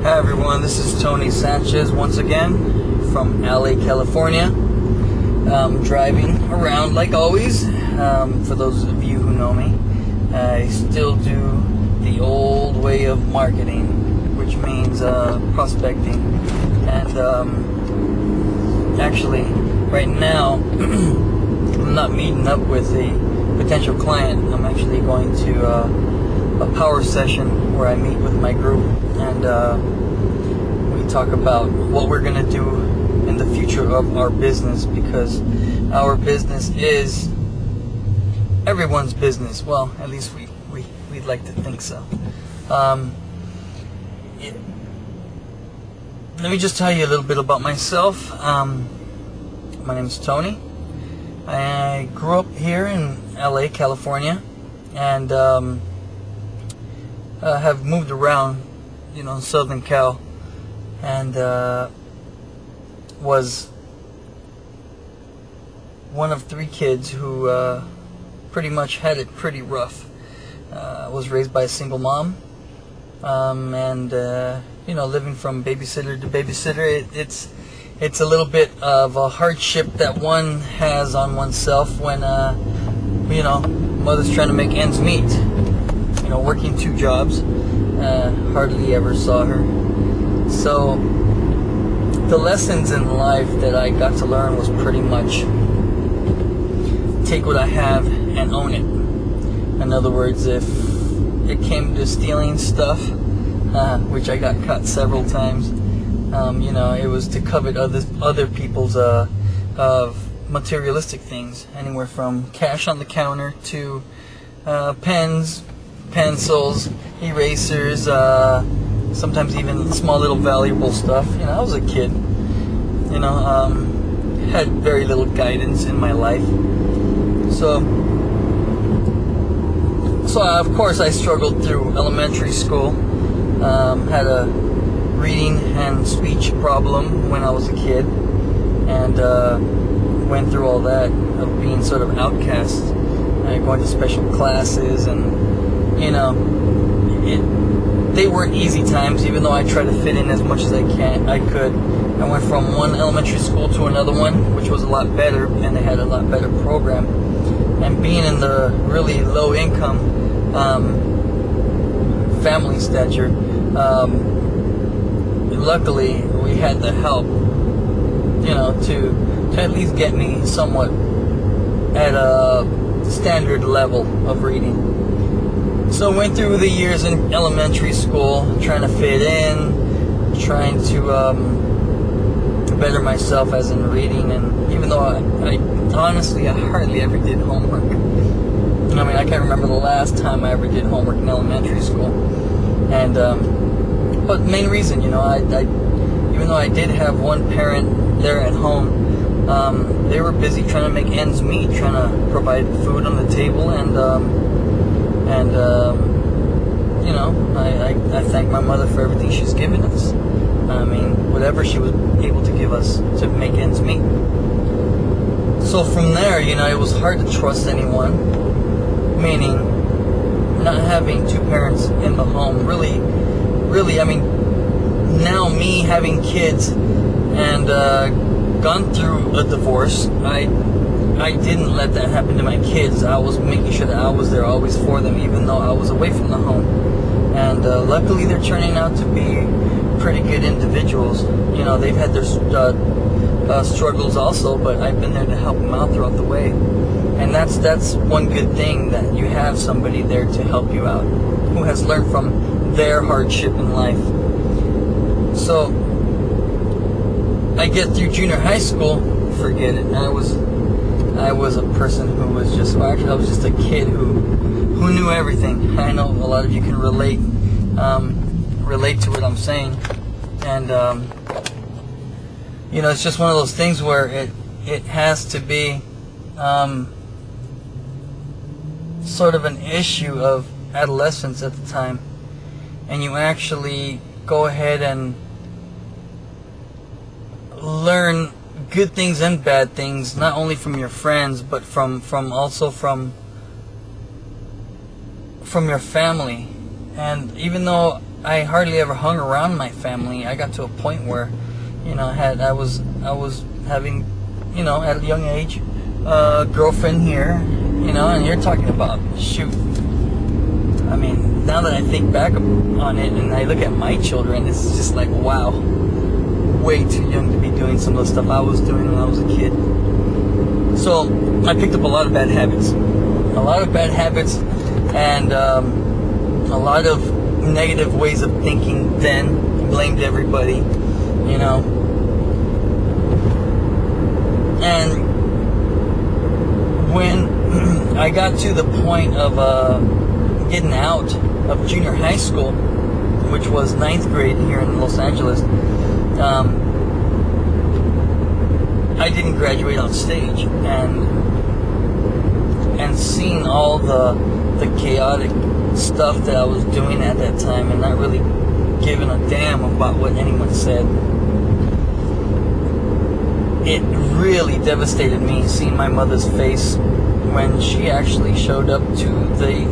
Hi everyone, this is Tony Sanchez once again from LA, California. Driving around like always. For those of you who know me, I still do the old way of marketing, which means prospecting. And actually, right now, I'm not meeting up with a potential client. I'm actually going to a power session where I meet with my group and we talk about what we're going to do in the future of our business, because our business is everyone's business. Well, at least we'd like to think so. Let me just tell you a little bit about myself. My name is Tony. I grew up here in LA, California, and have moved around, in Southern Cal, and was one of 3 kids who pretty much had it pretty rough. Was raised by a single mom, and living from babysitter to babysitter, it's a little bit of a hardship that one has on oneself when mother's trying to make ends meet. Working 2 jobs, hardly ever saw her. So the lessons in life that I got to learn was pretty much take what I have and own it. In other words, if it came to stealing stuff, which I got caught several times, it was to covet other people's materialistic things, anywhere from cash on the counter to pens, pencils, erasers, sometimes even small little valuable stuff. I was a kid, had very little guidance in my life. So of course I struggled through elementary school, had a reading and speech problem when I was a kid, and went through all that of being sort of outcast, going to special classes, and they weren't easy times, even though I tried to fit in as much as I could. I went from one elementary school to another one, which was a lot better, and they had a lot better program. And being in the really low income family stature, luckily we had the help, to at least get me somewhat at a standard level of reading. So I went through the years in elementary school trying to fit in, trying to better myself as in reading, and even though I honestly hardly ever did homework. I can't remember the last time I ever did homework in elementary school. And but the main reason, I even though I did have one parent there at home, they were busy trying to make ends meet, trying to provide food on the table, and I thank my mother for everything she's given us. Whatever she was able to give us to make ends meet. So from there, it was hard to trust anyone, meaning not having 2 parents in the home. Really, now me having kids and gone through a divorce, I didn't let that happen to my kids. I was making sure that I was there always for them, even though I was away from the home. And luckily they're turning out to be pretty good individuals. They've had their struggles also, but I've been there to help them out throughout the way. And that's one good thing, that you have somebody there to help you out, who has learned from their hardship in life. So I get through junior high school, forget it. I was a person who was just, I was just a kid who knew everything. I know a lot of you can relate to what I'm saying, and it's just one of those things where it has to be sort of an issue of adolescence at the time, and you actually go ahead and learn good things and bad things, not only from your friends, but from your family. And even though I hardly ever hung around my family. I got to a point where, I was having, at a young age, a girlfriend here, and you're talking about, shoot. I mean, now that I think back on it and I look at my children, it's just like, wow, way too young to be doing some of the stuff I was doing when I was a kid. So I picked up a lot of bad habits. And a lot of negative ways of thinking then. Blamed everybody, And when I got to the point of getting out of junior high school, which was 9th grade here in Los Angeles, I didn't graduate on stage, and seeing all the chaotic stuff that I was doing at that time, and not really giving a damn about what anyone said, it really devastated me seeing my mother's face when she actually showed up to the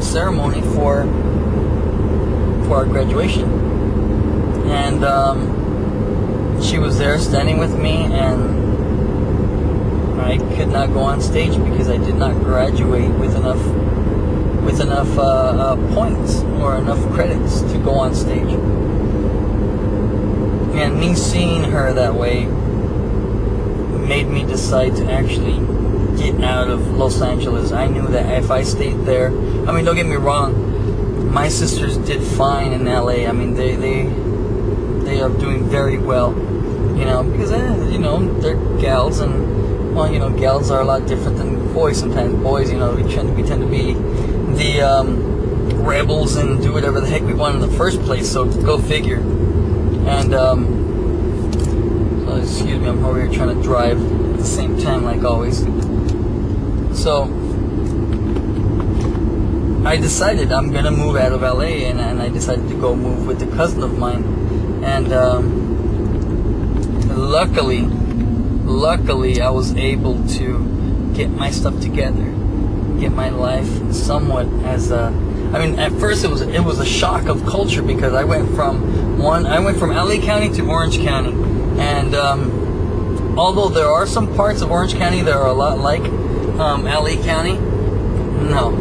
ceremony for our graduation, and she was there standing with me, and I could not go on stage because I did not graduate with enough points or enough credits to go on stage. And me seeing her that way made me decide to actually get out of Los Angeles. I knew that if I stayed there, I mean, don't get me wrong, my sisters did fine in LA. I mean, they are doing very well, because they're gals, and gals are a lot different than boys. Sometimes boys, we tend to be the rebels and do whatever the heck we want in the first place. So go figure. And excuse me, I'm over here trying to drive at the same time, like always. So I decided I'm gonna move out of LA, and I decided to go move with a cousin of mine. And luckily, I was able to get my stuff together, get my life somewhat as a. I mean, at first it was a shock of culture, because I went from LA County to Orange County, and although there are some parts of Orange County that are a lot like LA County, no,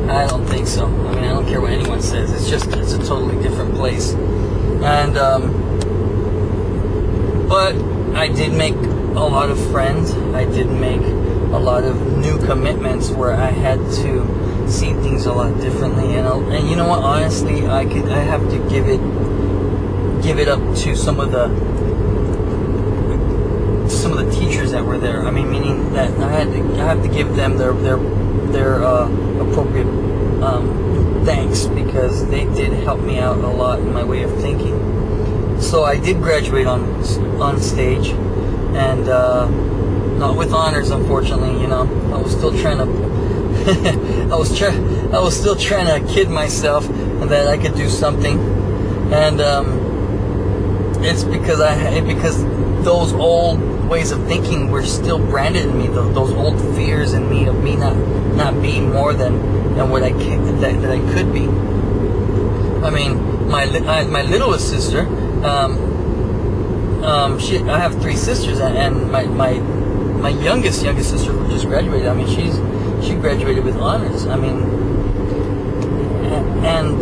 I don't think so. I mean, I don't care what anyone says. It's a totally different place, and but I did make a lot of friends. I did make a lot of new commitments where I had to see things a lot differently, and you know what? Honestly, I have to give it up to some of the teachers that were there. I mean, meaning that I have to give them their appropriate thanks, because they did help me out a lot in my way of thinking. So I did graduate on stage, and not with honors, unfortunately. I was still trying to I was still trying to kid myself that I could do something, and it's because those old ways of thinking were still branded in me. Those old fears in me of me not being more than what I could be. I mean, my littlest sister. I have 3 sisters, and my youngest sister, who just graduated. I mean, she graduated with honors. I mean, and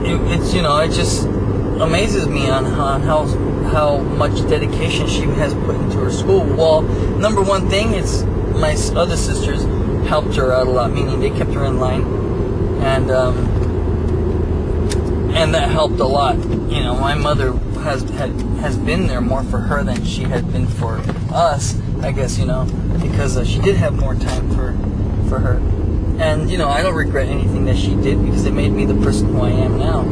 it just amazes me on how much dedication she has put into her school. Well, number one thing, it's my other sisters helped her out a lot, meaning they kept her in line, and that helped a lot. My mother has been there more for her than she had been for us, I guess, because she did have more time for her. And I don't regret anything that she did, because it made me the person who I am now.